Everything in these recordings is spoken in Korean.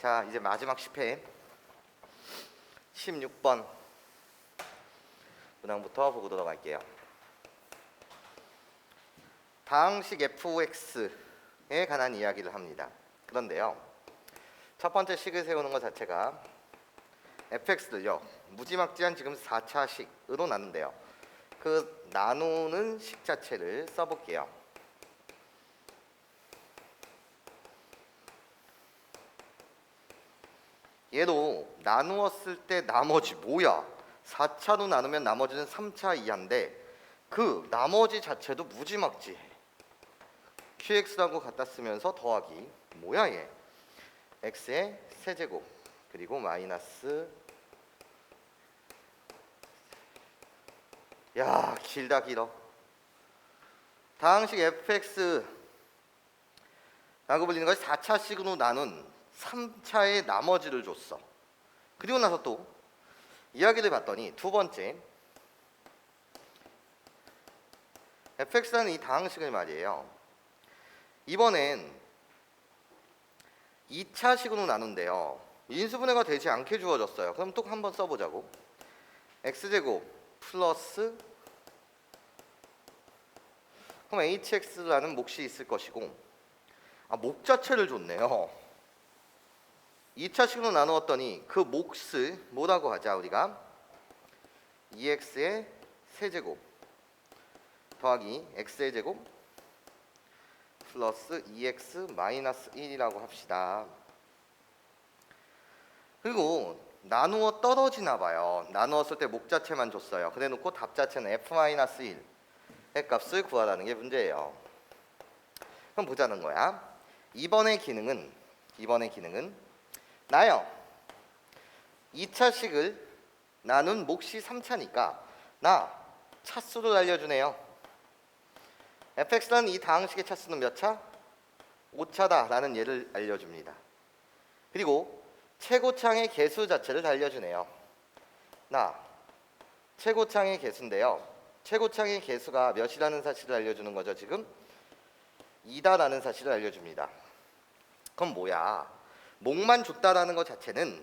자, 이제 마지막 10회 16번 문항부터 보고 들어갈게요. 다항식 fx에 관한 이야기를 합니다. 그런데요, 첫 번째 식을 세우는 것 자체가 fx를요 무지막지한 지금 4차식으로 나눈대요. 그 나누는 식 자체를 써볼게요. 얘도 나누었을 때 나머지 뭐야? 4차로 나누면 나머지는 3차 이하인데 그 나머지 자체도 무지막지해. qx라고 갖다 쓰면서 더하기 뭐야 얘? x의 세제곱 그리고 마이너스, 야 길다 길어. 다항식 fx라고 불리는 것이 4차식으로 나눈 3차의 나머지를 줬어. 그리고 나서 또 이야기를 봤더니 두 번째 fx라는 이 다항식을 말이에요. 이번엔 2차식으로 나눈대요. 인수분해가 되지 않게 주어졌어요. 그럼 또 한번 써보자고. x제곱 플러스, 그럼 hx라는 몫이 있을 것이고, 목 자체를 줬네요. 2차식으로 나누었더니 그 몫을 뭐라고 하자 우리가? 2x의 세제곱 더하기 x의 제곱 플러스 2x 마이너스 1이라고 합시다. 그리고 나누어 떨어지나 봐요. 나누었을 때 목 자체만 줬어요. 그래 놓고 답 자체는 f-1의 값을 구하라는 게 문제예요. 그럼 보자는 거야. 이번의 기능은 나요 2차식을 나눈 몫이 3차니까 나 차수를 알려주네요. fx라는 이 다항식의 차수는 몇 차? 5차다 라는 예를 알려줍니다. 그리고 최고창의 개수 자체를 알려주네요. 나 최고창의 개수인데요, 최고창의 개수가 몇이라는 사실을 알려주는 거죠. 지금 2다라는 사실을 알려줍니다. 그럼 뭐야? 목만 줬다라는 것 자체는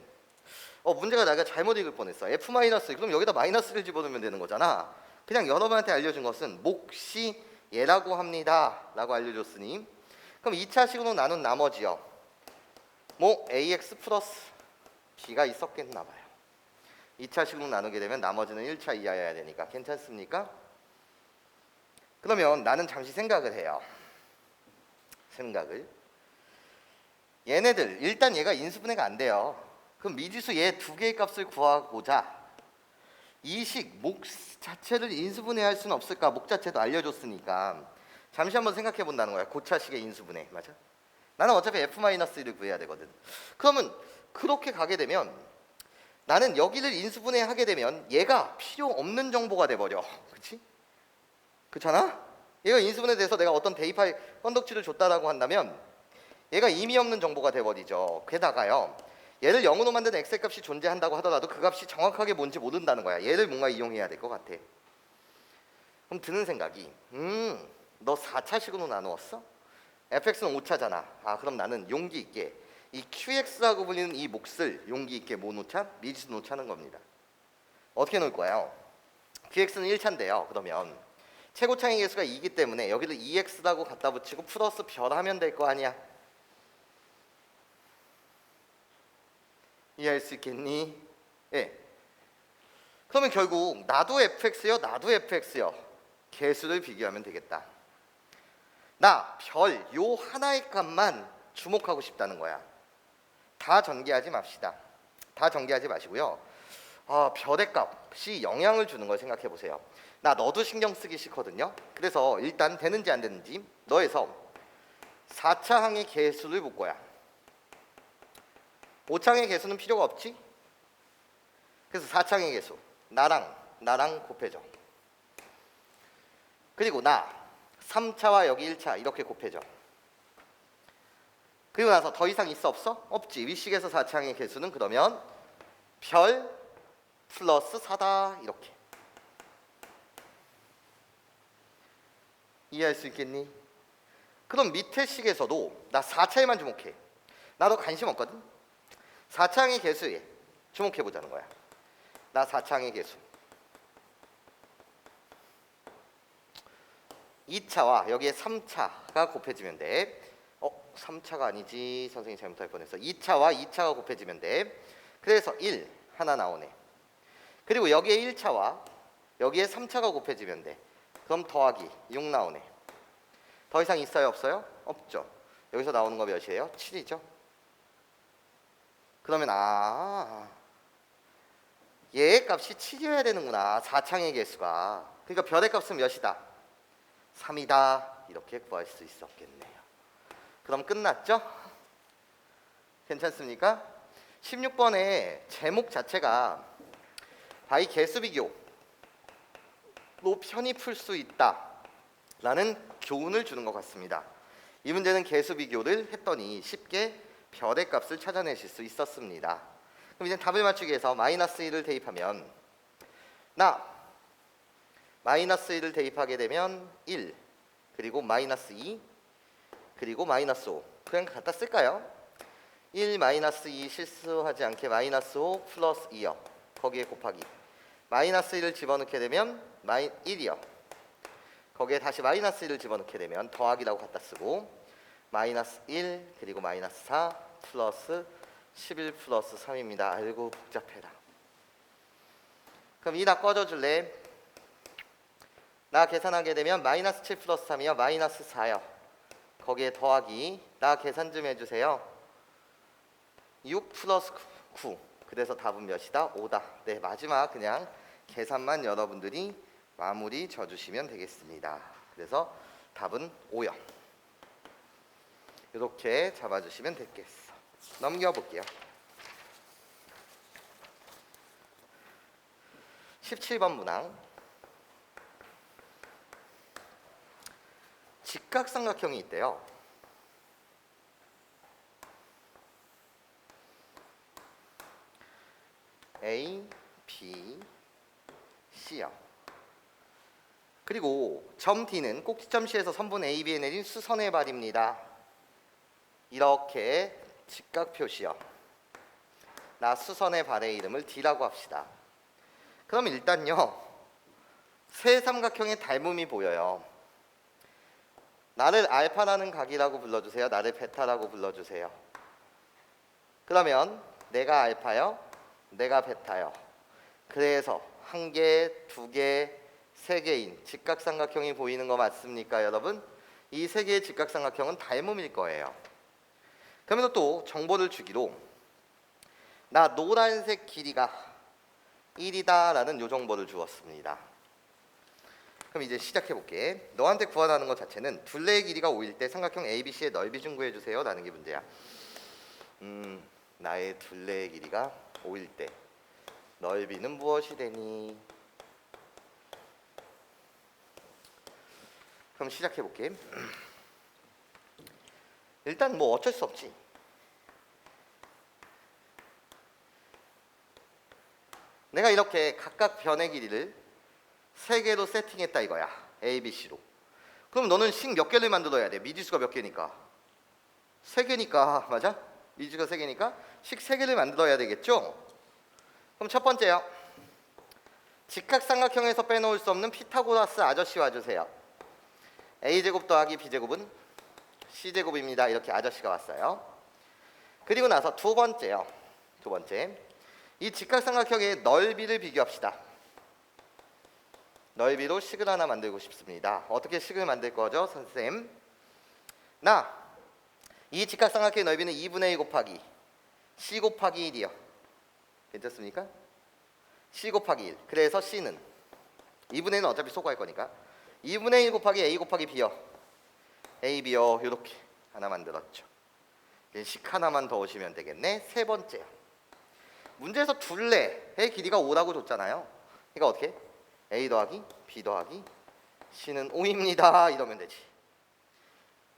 문제가 내가 잘못 읽을 뻔했어. f 마이너스, 그럼 여기다 마이너스를 집어넣으면 되는 거잖아. 그냥 여러분한테 알려준 것은 몫이 얘라고 합니다 라고 알려줬으니, 그럼 2차식으로 나눈 나머지요 뭐 ax 플러스 b가 있었겠나 봐요. 2차식으로 나누게 되면 나머지는 1차 이하여야 되니까 괜찮습니까? 그러면 나는 잠시 생각을 해요. 얘네들 일단 얘가 인수분해가 안 돼요. 그럼 미지수 얘 두 개의 값을 구하고자 이 식 목 자체를 인수분해할 수는 없을까? 목 자체도 알려줬으니까 잠시 한번 생각해 본다는 거야. 고차식의 인수분해 맞아? 나는 어차피 f-1을 구해야 되거든. 그러면 그렇게 가게 되면 나는 여기를 인수분해하게 되면 얘가 필요 없는 정보가 돼버려. 그렇지? 그렇잖아? 얘가 인수분해돼서 내가 어떤 대입할 건덕지를 줬다라고 한다면 얘가 의미 없는 정보가 돼버리죠. 게다가요, 얘를 0으로 만든 x의 값이 존재한다고 하더라도 그 값이 정확하게 뭔지 모른다는 거야. 얘를 뭔가 이용해야 될 것 같아. 그럼 드는 생각이 너 4차식으로 나누었어? fx는 5차잖아. 그럼 나는 용기 있게 이 qx라고 불리는 이 몫을 용기 있게 뭐 놓자? 미지수 놓자는 겁니다. 어떻게 놓을 거예요? qx는 1차인데요. 그러면 최고창의 개수가 2이기 때문에 여기를 2x라고 갖다 붙이고 플러스 별 하면 될 거 아니야. 이해할 수 있겠니? 예. 그러면 결국 나도 fx요, 나도 fx요. 개수를 비교하면 되겠다. 나 별 요 하나의 값만 주목하고 싶다는 거야. 다 전개하지 맙시다. 다 전개하지 마시고요. 별의 값이 영향을 주는 걸 생각해 보세요. 나 너도 신경 쓰기 싫거든요. 그래서 일단 되는지 안 되는지 너에서 4차 항의 개수를 볼 거야. 5창의 개수는 필요가 없지? 그래서 4창의 개수 나랑 곱해줘. 그리고 나 3차와 여기 1차 이렇게 곱해줘. 그리고 나서 더 이상 있어 없어? 없지. 윗식에서 4창의 개수는 그러면 별 플러스 4다 이렇게. 이해할 수 있겠니? 그럼 밑에 식에서도 나 4차에만 주목해. 나도 관심 없거든. 4차항의 개수에 주목해보자는 거야. 나 4차항의 개수. 2차와 여기에 3차가 곱해지면 돼. 3차가 아니지. 선생님이 잘못할 뻔했어. 2차와 2차가 곱해지면 돼. 그래서 1 하나 나오네. 그리고 여기에 1차와 여기에 3차가 곱해지면 돼. 그럼 더하기 6 나오네. 더 이상 있어요? 없어요? 없죠. 여기서 나오는 거 몇이에요? 7이죠. 그러면 얘의 값이 7이어야 되는구나. 4차항의 개수가. 그러니까 별의 값은 몇이다? 3이다. 이렇게 구할 수 있었겠네요. 그럼 끝났죠? 괜찮습니까? 16번의 제목 자체가 바이 개수 비교로 편히 풀 수 있다 라는 교훈을 주는 것 같습니다. 이 문제는 개수 비교를 했더니 쉽게 별의 값을 찾아내실 수 있었습니다. 그럼 이제 답을 맞추기 위해서 마이너스 1을 대입하면 마이너스 1을 대입하게 되면 1 그리고 마이너스 2 그리고 마이너스 5 그냥 갖다 쓸까요? 1 마이너스 2 실수하지 않게 마이너스 5 플러스 2요. 거기에 곱하기 마이너스 1을 집어넣게 되면 1이요. 거기에 다시 마이너스 1을 집어넣게 되면 더하기라고 갖다 쓰고 마이너스 1 그리고 마이너스 4 플러스 11 플러스 3입니다. 아이고 복잡해라. 그럼 이 다 꺼져줄래? 나 계산하게 되면 마이너스 7 플러스 3이요. 마이너스 4요. 거기에 더하기 나 계산 좀 해주세요. 6 플러스 9 그래서 답은 몇이다? 5다. 네, 마지막 그냥 계산만 여러분들이 마무리 져주시면 되겠습니다. 그래서 답은 5요. 이렇게 잡아주시면 되겠어. 넘겨볼게요. 17번 문항. 직각삼각형이 있대요. A, B, C요. 그리고 점 D는 꼭지점 C에서 선분 AB에 내린 수선의 발입니다. 이렇게 직각 표시요. 나 수선의 발의 이름을 D라고 합시다. 그럼 일단요, 세 삼각형의 닮음이 보여요. 나를 알파라는 각이라고 불러주세요. 나를 베타라고 불러주세요. 그러면 내가 알파요, 내가 베타요. 그래서 한 개, 두 개, 세 개인 직각삼각형이 보이는 거 맞습니까, 여러분? 이 세 개의 직각삼각형은 닮음일 거예요. 그러면서 또 정보를 주기로 나 노란색 길이가 1이다 라는 요 정보를 주었습니다. 그럼 이제 시작해 볼게. 너한테 구하라는 것 자체는 둘레의 길이가 5일 때 삼각형 ABC의 넓이 좀 구해주세요 라는 게 문제야. 나의 둘레의 길이가 5일 때 넓이는 무엇이 되니? 그럼 시작해 볼게. 일단 뭐 어쩔 수 없지. 내가 이렇게 각각 변의 길이를 3개로 세팅했다 이거야. A, B, C로. 그럼 너는 식 몇 개를 만들어야 돼? 미지수가 몇 개니까? 3개니까. 맞아? 미지수가 3개니까 식 3개를 만들어야 되겠죠? 그럼 첫 번째요. 직각삼각형에서 빼놓을 수 없는 피타고라스 아저씨 와주세요. A제곱 더하기 B제곱은 C제곱입니다. 이렇게 아저씨가 왔어요. 그리고 나서 두 번째요. 두 번째. 이 직각삼각형의 넓이를 비교합시다. 넓이로 식을 하나 만들고 싶습니다. 어떻게 식을 만들 거죠, 선생님? 이 직각삼각형의 넓이는 2분의 1 곱하기 C 곱하기 1이요. 괜찮습니까? C 곱하기 1. 그래서 C는 2분의 1은 어차피 소거할 거니까 2분의 1 곱하기 A 곱하기 B요. A, B요. 이렇게 하나 만들었죠. 이제 식 하나만 더 오시면 되겠네. 세 번째요. 문제에서 둘레의 길이가 5라고 줬잖아요. 그러니까 어떻게? A 더하기 B 더하기 C는 5입니다. 이러면 되지.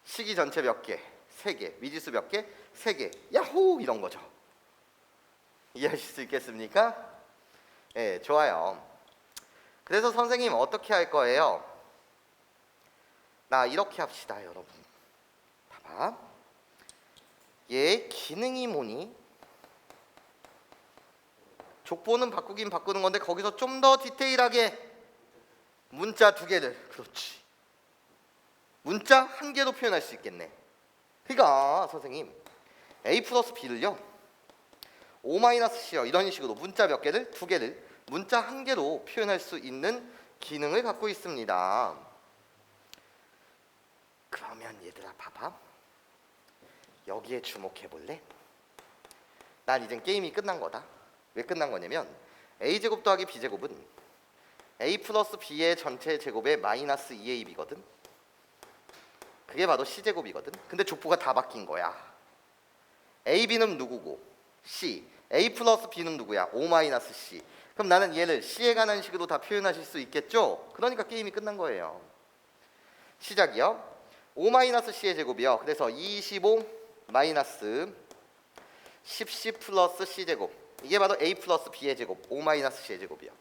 식이 전체 몇 개? 3개. 미지수 몇 개? 3개. 야호! 이런 거죠. 이해하실 수 있겠습니까? 네, 좋아요. 그래서 선생님 어떻게 할 거예요? 나 이렇게 합시다, 여러분. 봐봐. 얘 기능이 뭐니? 족보는 바꾸긴 바꾸는 건데 거기서 좀 더 디테일하게 문자 2개를, 그렇지, 문자 1개로 표현할 수 있겠네. 그러니까 선생님 a 플러스 b를요 O-C요 이런 식으로 문자 몇 개를? 2개를 문자 1개로 표현할 수 있는 기능을 갖고 있습니다. 그러면 얘들아 봐봐, 여기에 주목해 볼래? 난 이젠 게임이 끝난 거다. 왜 끝난 거냐면 a제곱 더하기 b제곱은 a 플러스 b의 전체 제곱의 마이너스 2ab거든. 그게 바로 c제곱이거든. 근데 족보가 다 바뀐 거야. ab는 누구고 c, a 플러스 b는 누구야? O-C. 그럼 나는 얘를 c에 관한 식으로 다 표현하실 수 있겠죠? 그러니까 게임이 끝난 거예요. 시작이요. O-C의 제곱이요. 그래서 25 마이너스 10c 플러스 c제곱. 이게 바로 a 플러스 b의 제곱, O-C의 제곱이요.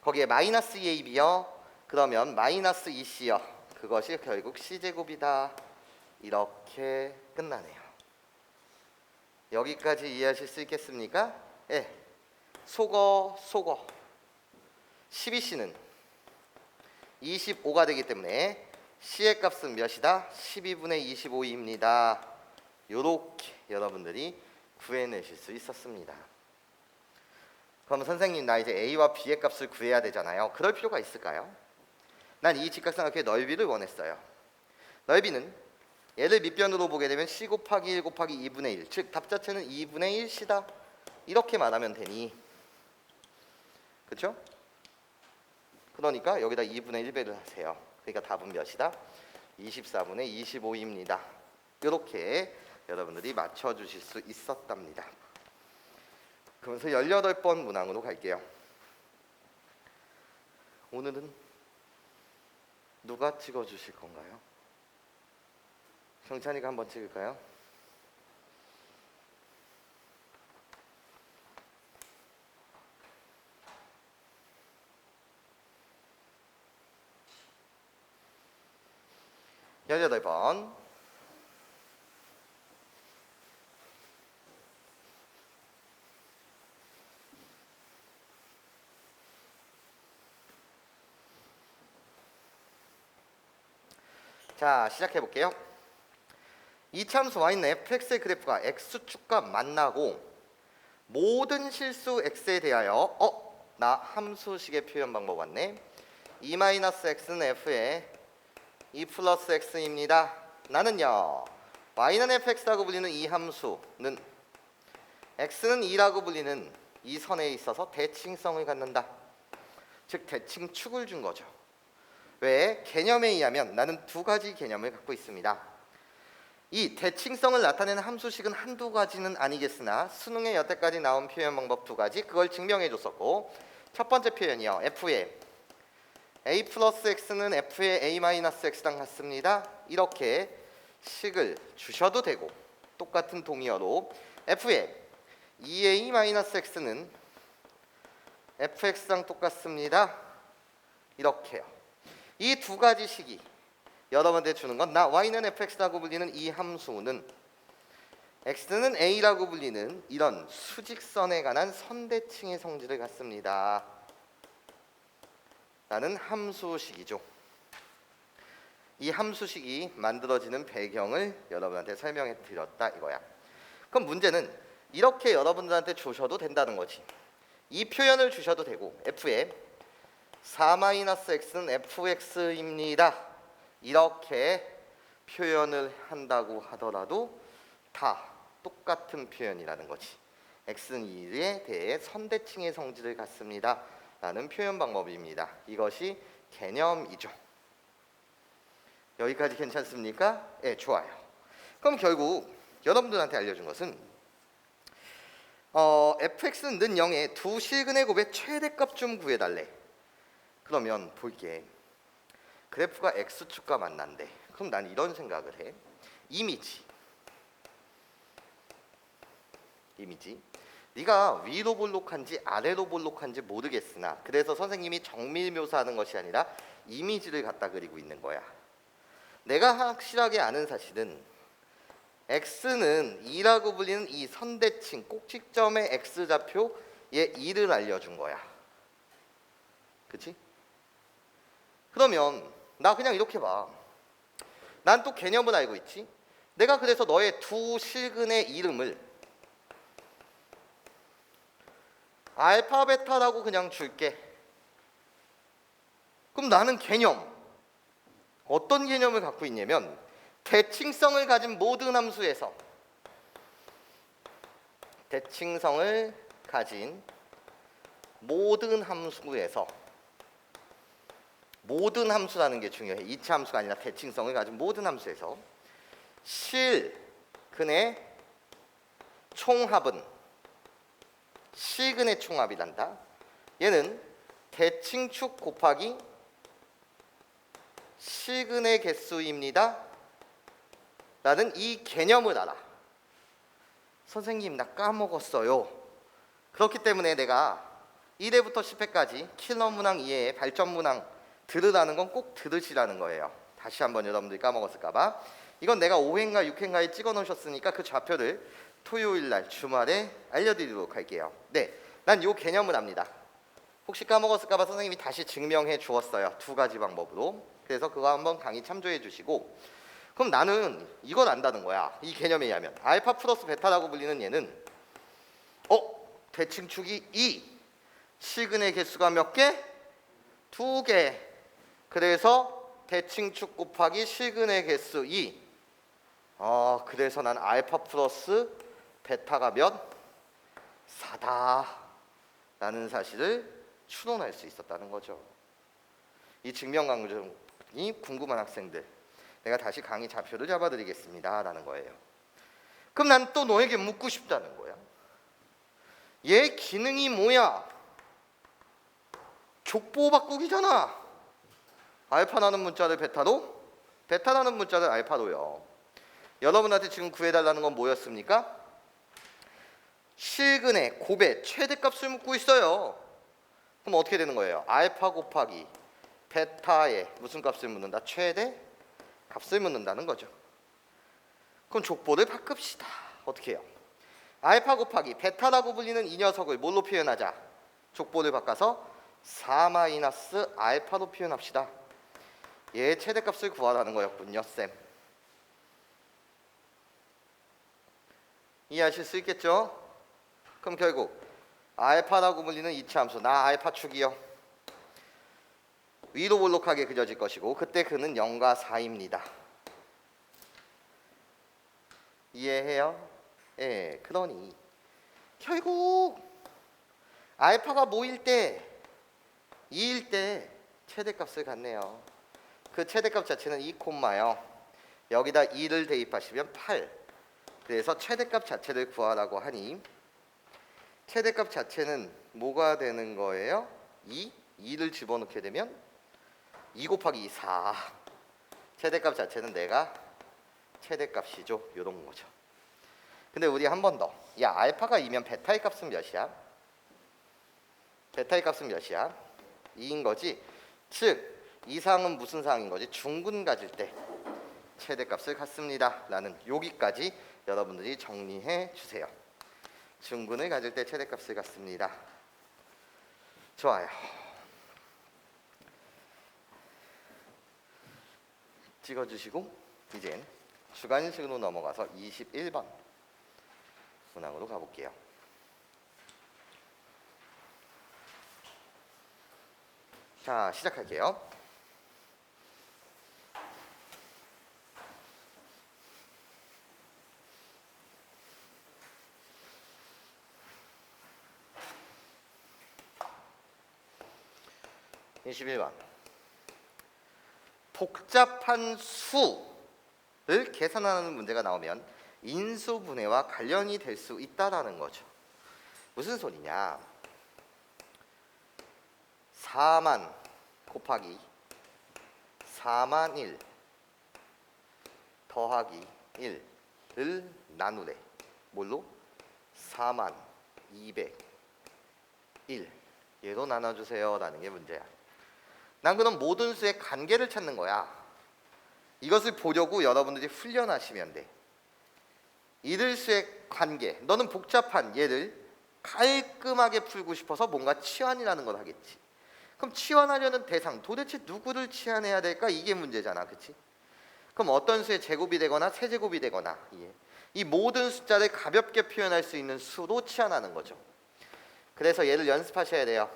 거기에 마이너스 2ab요. 그러면 마이너스 2c요. 그것이 결국 c제곱이다. 이렇게 끝나네요. 여기까지 이해하실 수 있겠습니까? 예. 속어 12c는 25가 되기 때문에 c의 값은 몇이다? 12분의 25입니다. 요렇게 여러분들이 구해내실 수 있었습니다. 그럼 선생님 나 이제 a와 b의 값을 구해야 되잖아요. 그럴 필요가 있을까요? 난 이 직각삼각형의 넓이를 원했어요. 넓이는 얘를 밑변으로 보게 되면 c 곱하기 1 곱하기 2분의 1, 즉 답 자체는 2분의 1c다. 이렇게 말하면 되니, 그렇죠? 그러니까 여기다 2분의 1배를 하세요. 그러니까 답은 몇이다? 24분의 25입니다. 이렇게 여러분들이 맞춰주실 수 있었답니다. 그러면서 18번 문항으로 갈게요. 오늘은 누가 찍어주실 건가요? 경찬이가 한번 찍을까요? 열여덟 번. 자, 시작해 볼게요. 이 참수 y는 fx의 그래프가 x축과 만나고 모든 실수 x에 대하여 나 함수식의 표현 방법 왔네. 2-x는 f의 2 플러스 x입니다. 나는요 y는 fx라고 불리는 이 함수는 x는 2라고 불리는 이 선에 있어서 대칭성을 갖는다. 즉 대칭축을 준 거죠. 왜? 개념에 의하면 나는 2가지 개념을 갖고 있습니다. 이 대칭성을 나타내는 함수식은 한두 가지는 아니겠으나 수능에 여태까지 나온 표현 방법 2가지, 그걸 증명해 줬었고, 첫 번째 표현이요. f의 a 플러스 x는 f의 a 마이너스 x랑 같습니다. 이렇게 식을 주셔도 되고, 똑같은 동의어로 f의 2a 마이너스 x는 fx랑 똑같습니다. 이렇게요. 이 2가지 식이 여러분한테 주는 건 나 y는 fx라고 불리는 이 함수는 x는 a라고 불리는 이런 수직선에 관한 선대칭의 성질을 갖습니다. 라는 함수식이죠. 이 함수식이 만들어지는 배경을 여러분한테 설명해 드렸다 이거야. 그럼 문제는 이렇게 여러분들한테 주셔도 된다는 거지. 이 표현을 주셔도 되고 f의 4-x는 fx입니다. 이렇게 표현을 한다고 하더라도 다 똑같은 표현이라는 거지. x는 2에 대해 선대칭의 성질을 갖습니다. 라는 표현 방법입니다. 이것이 개념이죠. 여기까지 괜찮습니까? 네, 좋아요. 그럼 결국 여러분들한테 알려준 것은 fx는 는 0의 두 실근의 곱의 최대값 좀 구해달래. 그러면 볼게. 그래프가 x축과 만난대. 그럼 난 이런 생각을 해. 이미지. 네가 위로 볼록한지 아래로 볼록한지 모르겠으나 그래서 선생님이 정밀 묘사하는 것이 아니라 이미지를 갖다 그리고 있는 거야. 내가 확실하게 아는 사실은 x는 2라고 불리는 이 선대칭 꼭지점의 x좌표 얘 2를 알려준 거야. 그치? 그러면 나 그냥 이렇게 봐. 난 또 개념을 알고 있지. 내가 그래서 너의 두 실근의 이름을 알파 베타라고 그냥 줄게. 그럼 나는 개념, 어떤 개념을 갖고 있냐면 대칭성을 가진 모든 함수에서 대칭성을 가진 모든 함수에서 모든 함수라는 게 중요해. 이차 함수가 아니라 대칭성을 가진 모든 함수에서 실근의 총합은 실근의 총합이란다. 얘는 대칭축 곱하기 실근의 개수입니다 라는 이 개념을 알아. 선생님 나 까먹었어요. 그렇기 때문에 내가 1회부터 10회까지 킬러 문항 이외에 발전 문항 들으라는 건 꼭 들으시라는 거예요. 다시 한번 여러분들이 까먹었을까 봐. 이건 내가 5회인가 6회인가에 찍어 놓으셨으니까 그 좌표를 토요일날 주말에 알려드리도록 할게요. 네, 난 요 개념을 압니다. 혹시 까먹었을까 봐 선생님이 다시 증명해 주었어요. 두 가지 방법으로. 그래서 그거 한번 강의 참조해 주시고, 그럼 나는 이걸 안다는 거야. 이 개념에 의하면 알파 플러스 베타라고 불리는 얘는 대칭축이 2, 실근의 개수가 몇 개? 2개. 그래서 대칭축 곱하기 실근의 개수 2. 그래서 난 알파 플러스 베타가 몇? 4다 라는 사실을 추론할 수 있었다는 거죠. 이 증명 강조이 궁금한 학생들, 내가 다시 강의 좌표를 잡아드리겠습니다 라는 거예요. 그럼 난 또 너에게 묻고 싶다는 거야. 얘 기능이 뭐야? 족보 바꾸기잖아. 알파라는 문자를 베타로, 베타라는 문자를 알파로요. 여러분한테 지금 구해달라는 건 뭐였습니까? 실근의 곱의 최대값을 묻고 있어요. 그럼 어떻게 되는 거예요? 알파 곱하기 베타의 무슨 값을 묻는다? 최대 값을 묻는다는 거죠. 그럼 족보를 바꿉시다. 어떻게 해요? 알파 곱하기 베타라고 불리는 이 녀석을 뭘로 표현하자? 족보를 바꿔서 4 마이너스 알파로 표현합시다. 얘의 최대값을 구하라는 거였군요, 쌤. 이해하실 수 있겠죠? 그럼 결국 알파라고 불리는 이차 함수, 나 알파축이요. 위로 볼록하게 그려질 것이고 그때 그는 0과 4입니다. 이해해요? 예, 그러니 결국 알파가 뭐일 때? 2일 때 최대값을 갖네요. 그 최대값 자체는 2콤마요. 여기다 2를 대입하시면 8. 그래서 최대값 자체를 구하라고 하니 최대값 자체는 뭐가 되는 거예요? 2를 집어넣게 되면 2 곱하기 4. 최대값 자체는 내가 최대값이죠. 요런 거죠. 근데 우리 한 번 더. 야, 알파가 2면 베타의 값은 몇이야? 베타의 값은 몇이야? 2인 거지. 즉 이상은 무슨 상인 거지? 중근 가질 때 최대값을 갖습니다 라는 여기까지 여러분들이 정리해 주세요. 중근을 가질 때 최대값을 갖습니다. 좋아요. 찍어주시고 이젠 주관식으로 넘어가서 21번 문항으로 가볼게요. 자, 시작할게요. (21번) 복잡한 수를 계산하는 문제가 나오면 인수분해와 관련이 될 수 있다라는 거죠. 무슨 소리냐? 4만 곱하기 4만 1 더하기 1을 나누래. 뭘로? 4만 201 얘로 나눠주세요 라는 게 문제야. 난 그럼 모든 수의 관계를 찾는 거야. 이것을 보려고 여러분들이 훈련하시면 돼. 이들 수의 관계, 너는 복잡한 얘를 깔끔하게 풀고 싶어서 뭔가 치환이라는 걸 하겠지. 그럼 치환하려는 대상 도대체 누구를 치환해야 될까? 이게 문제잖아, 그렇지? 그럼 어떤 수의 제곱이 되거나 세제곱이 되거나 이 모든 숫자를 가볍게 표현할 수 있는 수로 치환하는 거죠. 그래서 얘를 연습하셔야 돼요.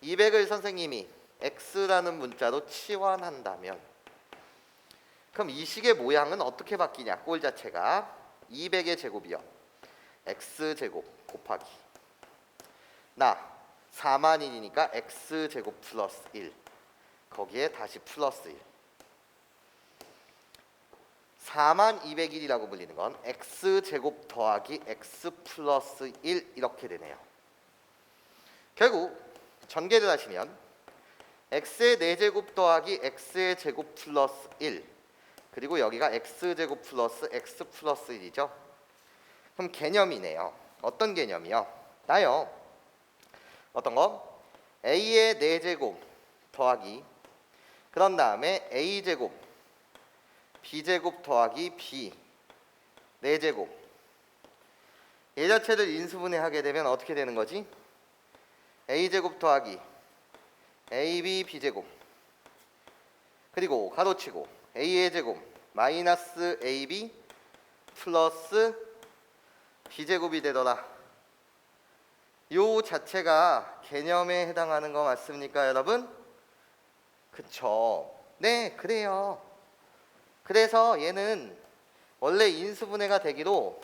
200을 선생님이 x라는 문자로 치환한다면 그럼 이 식의 모양은 어떻게 바뀌냐? 꼴 자체가 200의 제곱이요. x제곱 곱하기 나 4만일이니까 x제곱 플러스 1 거기에 다시 플러스 1 4201이라고 불리는 건 x제곱 더하기 x 플러스 1 이렇게 되네요. 결국 전개를 하시면 x의 4제곱 더하기 x의 제곱 플러스 1 그리고 여기가 x제곱 플러스 x 플러스 1이죠. 그럼 개념이네요. 어떤 개념이요? 나요. 어떤 거? a의 4제곱 더하기 그런 다음에 a제곱 b제곱 더하기 b 4제곱 얘 자체를 인수분해하게 되면 어떻게 되는 거지? a제곱 더하기 ab b제곱 그리고 가로치고 a의 제곱 마이너스 ab 플러스 b제곱이 되더라. 요 자체가 개념에 해당하는 거 맞습니까, 여러분? 그쵸? 네, 그래요. 그래서 얘는 원래 인수분해가 되기로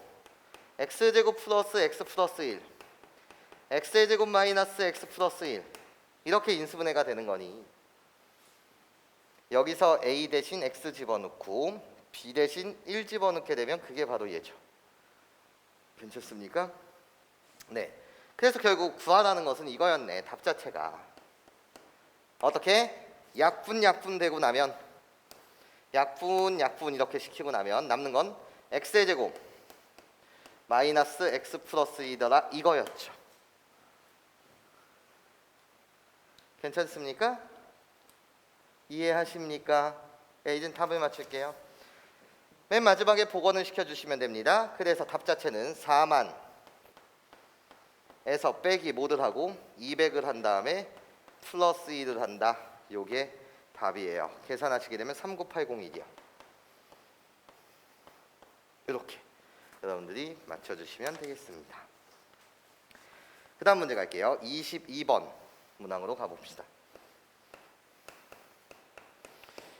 x제곱 플러스 x 플러스 1 x의 제곱 마이너스 x 플러스 1 이렇게 인수분해가 되는 거니 여기서 a 대신 x 집어넣고 b 대신 1 집어넣게 되면 그게 바로 얘죠. 괜찮습니까? 네. 그래서 결국 구하라는 것은 이거였네. 답 자체가 어떻게? 약분 되고 나면 약분 이렇게 시키고 나면 남는 건 x의 제곱 마이너스 x 플러스 2더라 이거였죠. 괜찮습니까? 이해하십니까? 네, 이젠 답을 맞출게요. 맨 마지막에 복원을 시켜주시면 됩니다. 그래서 답 자체는 4만 에서 빼기 모두 하고 200을 한 다음에 플러스 1을 한다. 요게 답이에요. 계산하시게 되면 39801이요. 이렇게 여러분들이 맞춰주시면 되겠습니다. 그 다음 문제 갈게요. 22번 문항으로 가봅시다.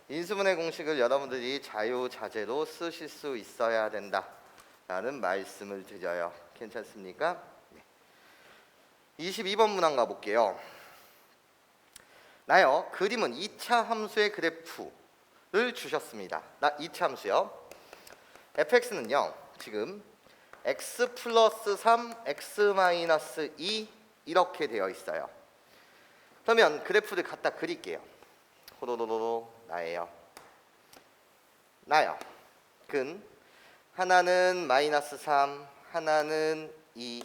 인수분해 공식을 여러분들이 자유자재로 쓰실 수 있어야 된다라는 말씀을 드려요. 괜찮습니까? 22번 문항 가볼게요. 나요. 그림은 2차 함수의 그래프를 주셨습니다. 나 2차 함수요. fx는요. 지금 x 플러스 3, x 마이너스 2 이렇게 되어 있어요. 그러면 그래프를 갖다 그릴게요. 호로로로 나예요. 나요. 근 하나는 마이너스 3, 하나는 2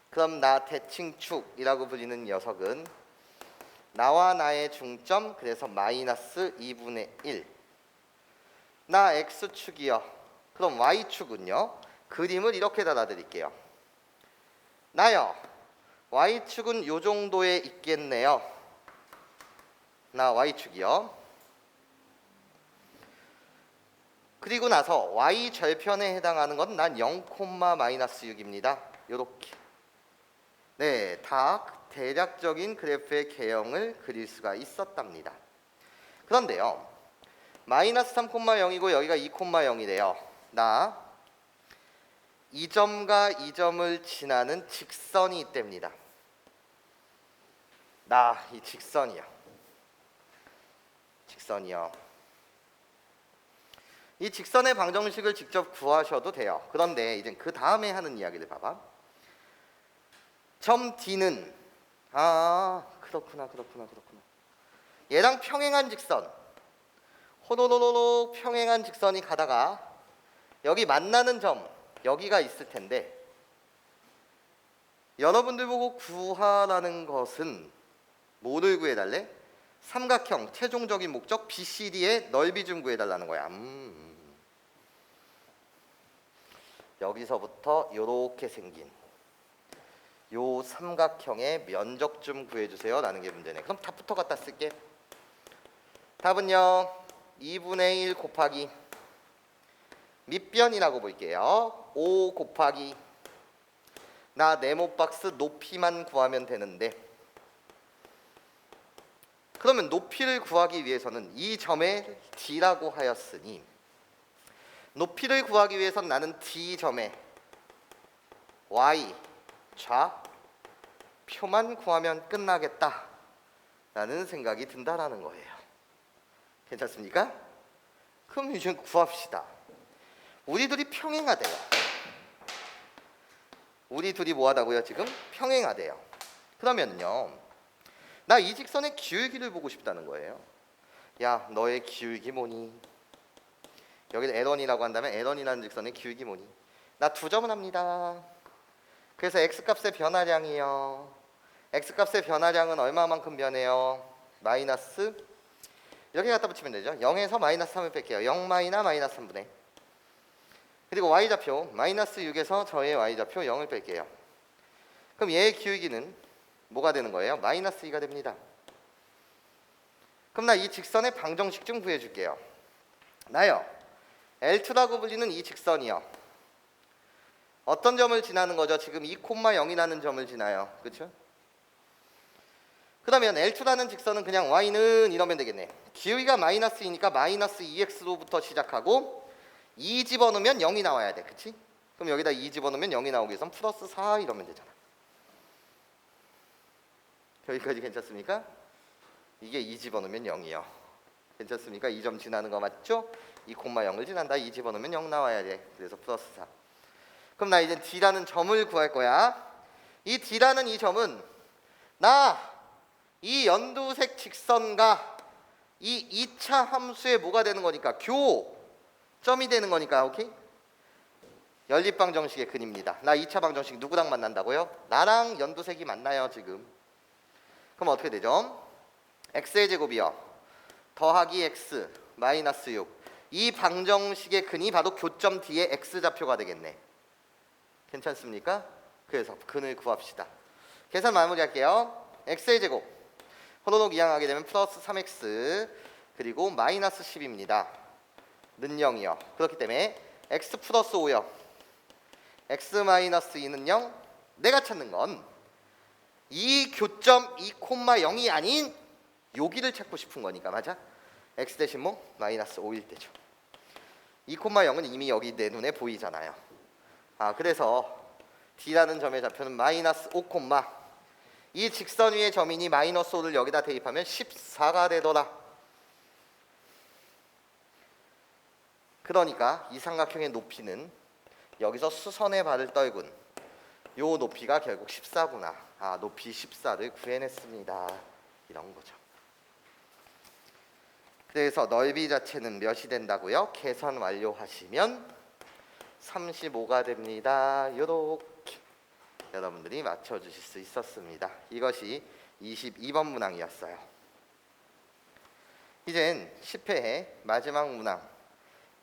그럼 나 대칭축이라고 불리는 녀석은 나와 나의 중점 그래서 마이너스 2분의 1 나 x축이요. 그럼 y축은요. 그림을 이렇게 달아드릴게요. 나요. y축은 요 정도에 있겠네요. 나 y축이요. 그리고 나서 y 절편에 해당하는 건 난 0, 마이너스 6입니다. 요렇게. 네, 다 대략적인 그래프의 개형을 그릴 수가 있었답니다. 그런데요. 마이너스 3,0이고 여기가 2,0이래요. 나 이 점과 이 점을 지나는 직선이 있답니다. 나 이 직선이요. 직선이요. 이 직선의 방정식을 직접 구하셔도 돼요. 그런데 이제 그 다음에 하는 이야기를 봐봐. 점 D는 그렇구나. 얘랑 평행한 직선 호로로로 평행한 직선이 가다가 여기 만나는 점 여기가 있을 텐데 여러분들 보고 구하라는 것은 뭐를 구해달래? 삼각형 최종적인 목적 BCD의 넓이 좀 구해달라는 거야. 여기서부터 이렇게 생긴 요 삼각형의 면적 좀 구해주세요 라는 게 문제네. 그럼 답부터 갖다 쓸게. 답은요 2분의 1 곱하기 밑변이라고 볼게요. 5 곱하기 나 네모박스 높이만 구하면 되는데, 그러면 높이를 구하기 위해서는 이 점에 D라고 하였으니 높이를 구하기 위해서는 나는 D점에 Y 좌표만 구하면 끝나겠다 라는 생각이 든다라는 거예요. 괜찮습니까? 그럼 이제 구합시다. 우리 둘이 평행하대요. 우리 둘이 뭐하다고요? 지금 평행하대요. 그러면요 나 이 직선의 기울기를 보고 싶다는 거예요. 야 너의 기울기 뭐니? 여기를 L1이라고 한다면 L1이라는 직선의 기울기 뭐니? 나 2점을 합니다. 그래서 x값의 변화량이요. x값의 변화량은 얼마만큼 변해요? 마이너스 이렇게 갖다 붙이면 되죠. 0에서 마이너스 3을 뺄게요. 0 마이너스 마이너스 3분의 그리고 y좌표 마이너스 6에서 저의 y좌표 0을 뺄게요. 그럼 얘의 기울기는 뭐가 되는 거예요? 마이너스 2가 됩니다. 그럼 나 이 직선의 방정식 좀 구해줄게요. 나요 L2라고 불리는 이 직선이요 어떤 점을 지나는 거죠? 지금 2,0이라는 점을 지나요. 그렇죠? 그러면 L2라는 직선은 그냥 y는 이러면 되겠네. 기울기가 마이너스 2니까 마이너스 2x로부터 시작하고 2 집어넣으면 0이 나와야 돼. 그치? 그럼 여기다 2 집어넣으면 0이 나오기 위해선 플러스 4 이러면 되잖아. 여기까지 괜찮습니까? 이게 2 집어넣으면 0이요. 괜찮습니까? 2점 지나는 거 맞죠? 2,0을 지난다. 2 집어넣으면 0 나와야 돼. 그래서 플러스 4. 그럼 나 이제 D라는 점을 구할 거야. 이 D라는 이 점은 나 이 연두색 직선과 이 2차 함수의 뭐가 되는 거니까 교점이 되는 거니까. 오케이? 연립방정식의 근입니다. 나 2차 방정식 누구랑 만난다고요? 나랑 연두색이 만나요 지금. 그럼 어떻게 되죠? x의 제곱이요 더하기 x 마이너스 6. 이 방정식의 근이 바로 교점 D의 x좌표가 되겠네. 괜찮습니까? 그래서 근을 구합시다. 계산 마무리할게요. x의 제곱 호로록 이항하게 되면 플러스 3x 그리고 마이너스 10입니다. 는 0이요. 그렇기 때문에 x 플러스 5요. x 마이너스 2는 0. 내가 찾는 건 이 교점 2,0이 아닌 여기를 찾고 싶은 거니까. 맞아? x 대신 뭐? 마이너스 5일 때죠. 2,0은 이미 여기 내 눈에 보이잖아요. 그래서 D라는 점의 좌표는 마이너스 5, 이 직선 위의 점이니 마이너스 5를 여기다 대입하면 14가 되더라. 그러니까 이 삼각형의 높이는 여기서 수선의 발을 떨군 요 높이가 결국 14구나. 높이 14를 구해냈습니다. 이런 거죠. 그래서 넓이 자체는 몇이 된다고요? 계산 완료하시면 35가 됩니다. 요렇게 여러분들이 맞춰주실 수 있었습니다. 이것이 22번 문항이었어요. 이젠 10회의 마지막 문항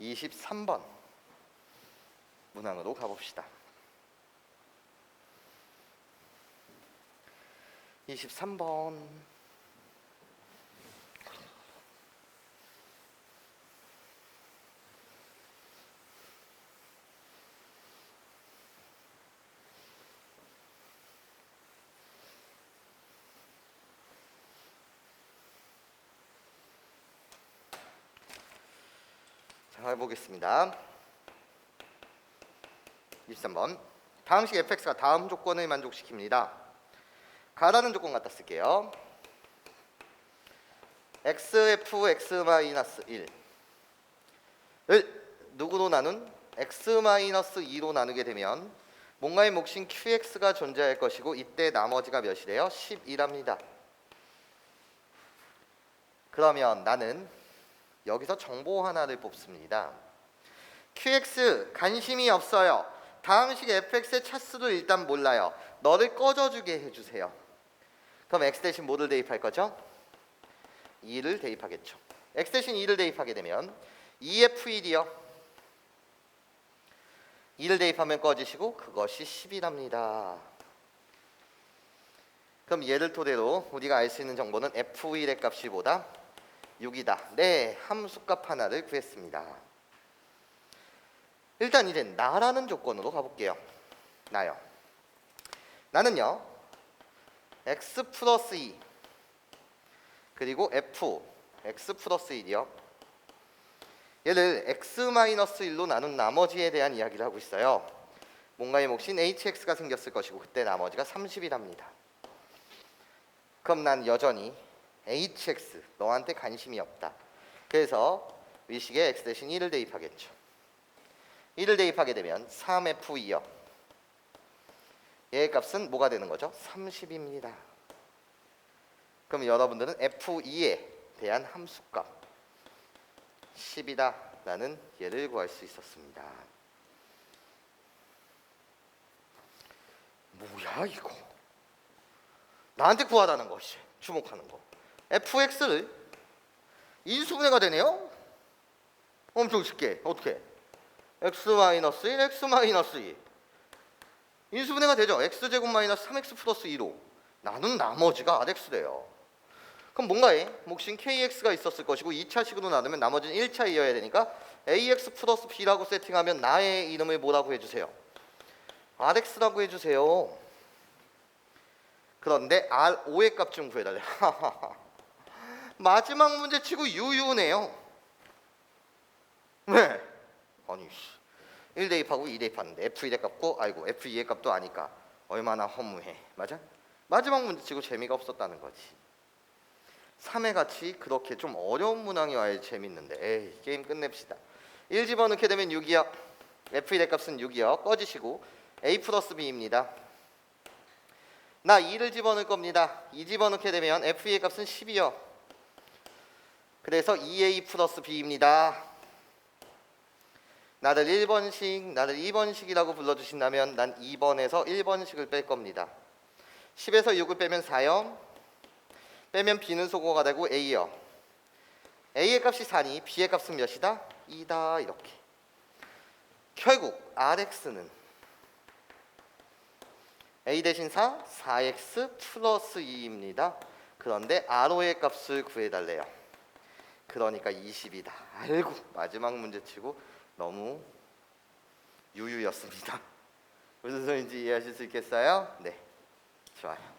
23번 문항으로 가봅시다. 23번 자, 해보겠습니다. 23번 다음식 fx가 다음 조건을 만족시킵니다. 가라는 조건 갖다 쓸게요. xf(x-1)을 누구로 나눈? x-2로 나누게 되면 뭔가의 몫인 qx가 존재할 것이고 이때 나머지가 몇이래요? 10이랍니다. 그러면 나는 여기서 정보 하나를 뽑습니다. qx 관심이 없어요. 다음식 fx의 차수도 일단 몰라요. 너를 꺼져주게 해주세요. 그럼 x 대신 뭐를 대입할 거죠? 2를 대입하겠죠. x 대신 2를 대입하게 되면 2f1이요. 2를 대입하면 꺼지시고 그것이 10이랍니다. 그럼 얘를 토대로 우리가 알 수 있는 정보는 f1의 값이 보다 6이다. 네, 함수값 하나를 구했습니다. 일단 이제 나라는 조건으로 가볼게요. 나요. 나는요 x 플러스 2 그리고 f x 플러스 1이요. 얘를 x 마이너스 1로 나눈 나머지에 대한 이야기를 하고 있어요. 뭔가의 몫인 hx가 생겼을 것이고 그때 나머지가 30이랍니다. 그럼 난 여전히 hx 너한테 관심이 없다. 그래서 위식에 x 대신 1을 대입하겠죠. 1을 대입하게 되면 3f2요. 얘의 값은 뭐가 되는 거죠? 30입니다. 그럼 여러분들은 f2에 대한 함수값 10이다 라는 얘를 구할 수 있었습니다. 뭐야 이거? 나한테 구하라는 것이 주목하는 거. fx를 인수분해가 되네요. 엄청 쉽게. 어떻게? x-1, x-2 인수분해가 되죠. x제곱 마이너스 3x 플러스 2로 나눈 나머지가 rx래요. 그럼 뭔가에 몫인 kx가 있었을 것이고 2차식으로 나누면 나머지는 1차이어야 되니까 ax 플러스 b라고 세팅하면 나의 이름을 뭐라고 해주세요? rx라고 해주세요. 그런데 r5의 값 좀 구해달래. 마지막 문제 치고 유유네요. 왜? 아니 1 대입하고 2 대입하는데 f1의 값고 아이고 f2의 값도 아니까 얼마나 허무해. 맞아? 마지막 문제 치고 재미가 없었다는 거지. 3의 같이 그렇게 좀 어려운 문항이 와야 재밌는데 에이 게임 끝냅시다. 1 집어넣게 되면 6이요. f1의 값은 6이요. 꺼지시고 a 플러스 b입니다. 나 2를 집어넣을 겁니다. 2 집어넣게 되면 f2의 값은 10이요. 그래서 2a 플러스 b입니다. 나를 1번식, 나를 2번식이라고 불러주신다면 난 2번에서 1번식을 뺄 겁니다. 10에서 6을 빼면 4요. 빼면 b는 소거가 되고 a요. a의 값이 4니 b의 값은 몇이다? 2다 이렇게. 결국 rx는 a 대신 4, 4x 플러스 2입니다. 그런데 r호의 값을 구해달래요. 그러니까 20이다. 아이고 마지막 문제 치고 너무 유유였습니다. 무슨 소리인지 이해하실 수 있겠어요? 네, 좋아요.